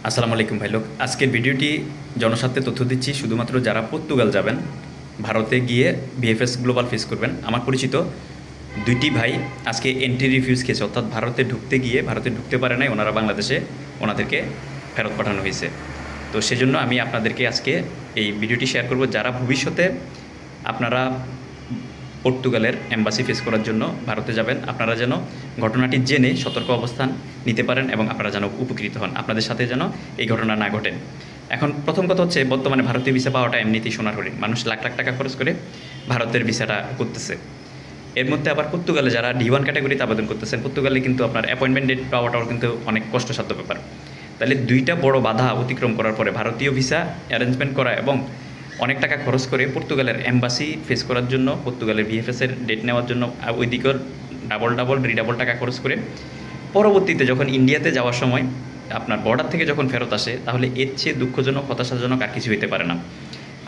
আসসালামু আলাইকুম ভাই লোক, আজকের ভিডিওটি জনস্বার্থে তথ্য দিচ্ছি শুধুমাত্র যারা পর্তুগাল যাবেন, ভারতে গিয়ে বিএফএস গ্লোবাল ফেস করবেন। আমার পরিচিত দুইটি ভাই আজকে এন্ট্রি রিফিউজ খেয়েছে, অর্থাৎ ভারতে ঢুকতে পারে নাই, ওনারা বাংলাদেশে ওনাদেরকে ফেরত পাঠানো হয়েছে। তো সেজন্য আমি আপনাদেরকে আজকে এই ভিডিওটি শেয়ার করব, যারা ভবিষ্যতে আপনারা পর্তুগালের এম্বাসি ফেস করার জন্য ভারতে যাবেন, আপনারা যেন ঘটনাটি জেনে সতর্ক অবস্থান নিতে পারেন এবং আপনারা যেন উপকৃত হন, আপনাদের সাথে যেন এই ঘটনা না ঘটে। এখন প্রথম কথা হচ্ছে, বর্তমানে ভারতীয় ভিসা পাওয়াটা এমনিতেই সোনার হরিণ, মানুষ লাখ লাখ টাকা খরচ করে ভারতের ভিসাটা করতেছে। এর মধ্যে আবার পর্তুগালে যারা D1 ক্যাটাগরিতে আবেদন করতেছেন, পর্তুগালে কিন্তু আপনার অ্যাপয়েন্টমেন্ট ডেট পাওয়াটাও কিন্তু অনেক কষ্টসাধ্য ব্যাপার। তাহলে দুইটা বড় বাধা অতিক্রম করার পরে ভারতীয় ভিসা অ্যারেঞ্জমেন্ট করা এবং অনেক টাকা খরচ করে পর্তুগালের এম্বাসি ফেস করার জন্য, পর্তুগালের বিএফএসের ডেট নেওয়ার জন্য ওইদিকেও রিডাবল টাকা খরচ করে পরবর্তীতে যখন ইন্ডিয়াতে যাওয়ার সময় আপনার বর্ডার থেকে যখন ফেরত আসে, তাহলে এর চেয়ে দুঃখজনক, হতাশাজনক আর কিছু হতে পারে না।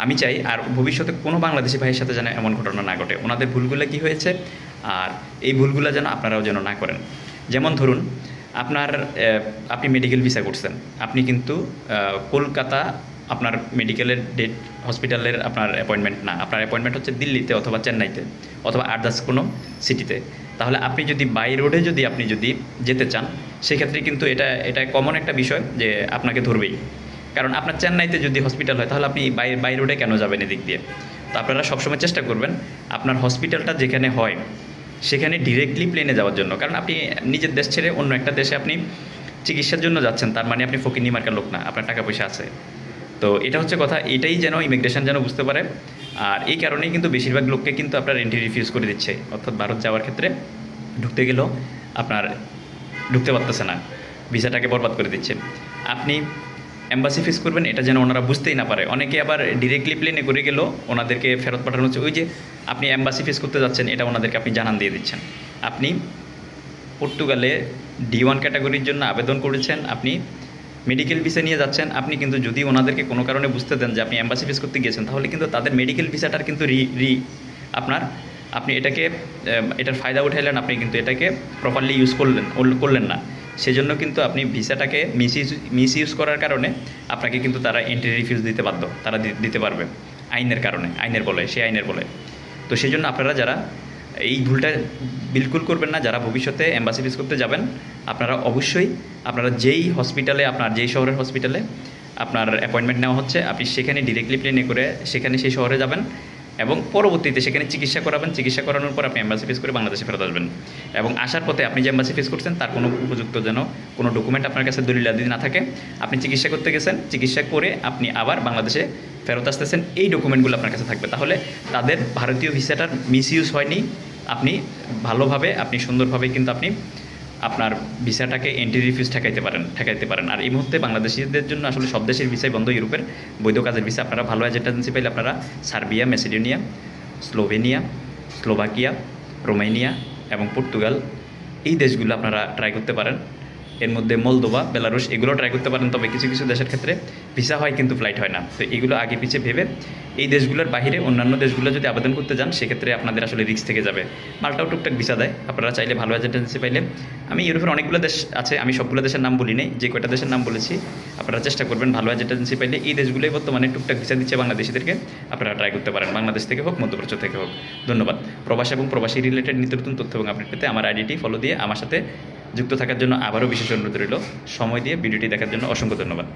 আমি চাই আর ভবিষ্যতে কোনো বাংলাদেশি ভাইয়ের সাথে যেন এমন ঘটনা না ঘটে, ওনাদের ভুলগুলো কী হয়েছে আর এই ভুলগুলো যেন আপনারাও যেন না করেন। যেমন ধরুন, আপনি মেডিকেল ভিসা করছেন, আপনি কিন্তু কলকাতা আপনার মেডিকেলের ডেট, হসপিটালের আপনার অ্যাপয়েন্টমেন্ট না, আপনার অ্যাপয়েন্টমেন্ট হচ্ছে দিল্লিতে অথবা চেন্নাইতে অথবা আদার্স কোনো সিটিতে। তাহলে আপনি যদি বাই রোডে আপনি যেতে চান, সেক্ষেত্রে কিন্তু এটা কমন একটা বিষয় যে আপনাকে ধরবেই। কারণ আপনার চেন্নাইতে যদি হসপিটাল হয়, তাহলে আপনি বাই রোডে কেন যাবেন এদিক দিয়ে? তো আপনারা সবসময় চেষ্টা করবেন আপনার হসপিটালটা যেখানে হয় সেখানে ডিরেক্টলি প্লেনে যাওয়ার জন্য। কারণ আপনি নিজের দেশ ছেড়ে অন্য একটা দেশে আপনি চিকিৎসার জন্য যাচ্ছেন, তার মানে আপনি ফকিন্নি মার্কার লোক না, আপনার টাকা পয়সা আছে। তো এটা হচ্ছে কথা, এটাই যেন ইমিগ্রেশন যেন বুঝতে পারে। আর এই কারণেই কিন্তু বেশিরভাগ লোককে কিন্তু আপনার এন্ট্রি রিফিউজ করে দিচ্ছে, অর্থাৎ ভারত যাওয়ার ক্ষেত্রে ঢুকতে গেলেও আপনার ঢুকতে পারতেছে না, ভিসাটাকে বরবাদ করে দিচ্ছে। আপনি এম্বাসি ফেস করবেন, এটা যেন ওনারা বুঝতেই না পারে। অনেকে আবার ডিরেক্টলি প্লেনে করে গেলেও ওনাদেরকে ফেরত পাঠানো হচ্ছে। ওই যে আপনি এম্বাসি ফেস করতে যাচ্ছেন, এটা ওনাদেরকে আপনি জানান দিয়ে দিচ্ছেন। আপনি পর্তুগালে D1 ক্যাটাগরির জন্য আবেদন করেছেন, আপনি মেডিকেল ভিসা নিয়ে যাচ্ছেন, আপনি কিন্তু যদি ওনাদেরকে কোনো কারণে বুঝতে দেন যে আপনি এম্বাসি ফেস করতে গিয়েছেন, তাহলে কিন্তু তাদের মেডিকেল ভিসাটার কিন্তু আপনি এটার ফায়দা উঠাইলেন, আপনি কিন্তু এটাকে প্রপারলি ইউজ করলেন না। সেজন্য কিন্তু আপনি ভিসাটাকে মিস ইউজ করার কারণে আপনাকে কিন্তু তারা এন্ট্রি রিফিউজ দিতে বাধ্য, তারা দিতে পারবে আইনের কারণে, আইনের বলে। তো সেই জন্য আপনারা যারা এই ভুলটা বিলকুল করবেন না, যারা ভবিষ্যতে এম্বাসি ফেস করতে যাবেন, আপনারা অবশ্যই যেই হসপিটালে, যেই শহরের হসপিটালে আপনার অ্যাপয়েন্টমেন্ট নেওয়া হচ্ছে, আপনি সেখানে ডিরেক্টলি প্লেনে করে সেখানে সেই শহরে যাবেন এবং পরবর্তীতে সেখানে চিকিৎসা করাবেন। চিকিৎসা করানোর পর আপনি এম্বাসি ফেস করে বাংলাদেশে ফেরত আসবেন এবং আসার পথে আপনি যে এম্বাসি ফেস করছেন তার কোনো উপযুক্ত যেন কোনো ডকুমেন্ট আপনার কাছে দলিলাদি না থাকে। আপনি চিকিৎসা করতে গেছেন, চিকিৎসা করে আপনি আবার বাংলাদেশে ফেরত আসতেছেন, এই ডকুমেন্টগুলো আপনার কাছে থাকবে। তাহলে তাদের ভারতীয় ভিসাটার মিস ইউজ হয়নি, আপনি ভালোভাবে, আপনি সুন্দরভাবে কিন্তু আপনি আপনার ভিসাটাকে এন্ট্রি রিফিউজ ঠেকাইতে পারেন। আর এই মুহূর্তে বাংলাদেশিদের জন্য আসলে সব দেশের ভিসাই বন্ধ, ইউরোপের বৈধ কাজের ভিসা। আপনারা ভালো এজেন্সি পাইলে আপনারা Serbia, Macedonia, Slovenia, Slovakia, Romania এবং পর্তুগাল, এই দেশগুলো আপনারা ট্রাই করতে পারেন। এর মধ্যে মলদোভা, বেলারুশ, এগুলো ট্রাই করতে পারেন। তবে কিছু কিছু দেশের ক্ষেত্রে ভিসা হয় কিন্তু ফ্লাইট হয় না। তো এগুলো আগে পিছিয়ে ভেবে এই দেশগুলোর বাইরে অন্যান্য দেশগুলো যদি আবেদন করতে যান, সেক্ষেত্রে আপনাদের আসলে রিস্ক থেকে যাবে। মাল্টাও টুকটাক ভিসা দেয়, আপনারা চাইলে ভালো এজেন্সি পাইলে। আমি ইউরোপের অনেকগুলো দেশ আছে, আমি সবগুলো দেশের নাম বলি নাই, যে কয়টা দেশের নাম বলেছি আপনারা চেষ্টা করবেন ভালো এজেন্সি পাইলে। এই দেশগুলোই বর্তমানে টুকটাক ভিসা দিচ্ছে বাংলাদেশিদেরকে, আপনারা ট্রাই করতে পারেন, বাংলাদেশ থেকে হোক, মধ্যপ্রাচ্য থেকে হোক। ধন্যবাদ। প্রবাস এবং প্রবাসী রিলেটেড নিত্য নতুন তথ্য এবং আপডেট পেতে আমার আইডিটি ফলো দিয়ে আমার সাথে যুক্ত থাকার জন্য আবারও বিশেষ অনুরোধ রইল। সময় দিয়ে ভিডিওটি দেখার জন্য অসংখ্য ধন্যবাদ।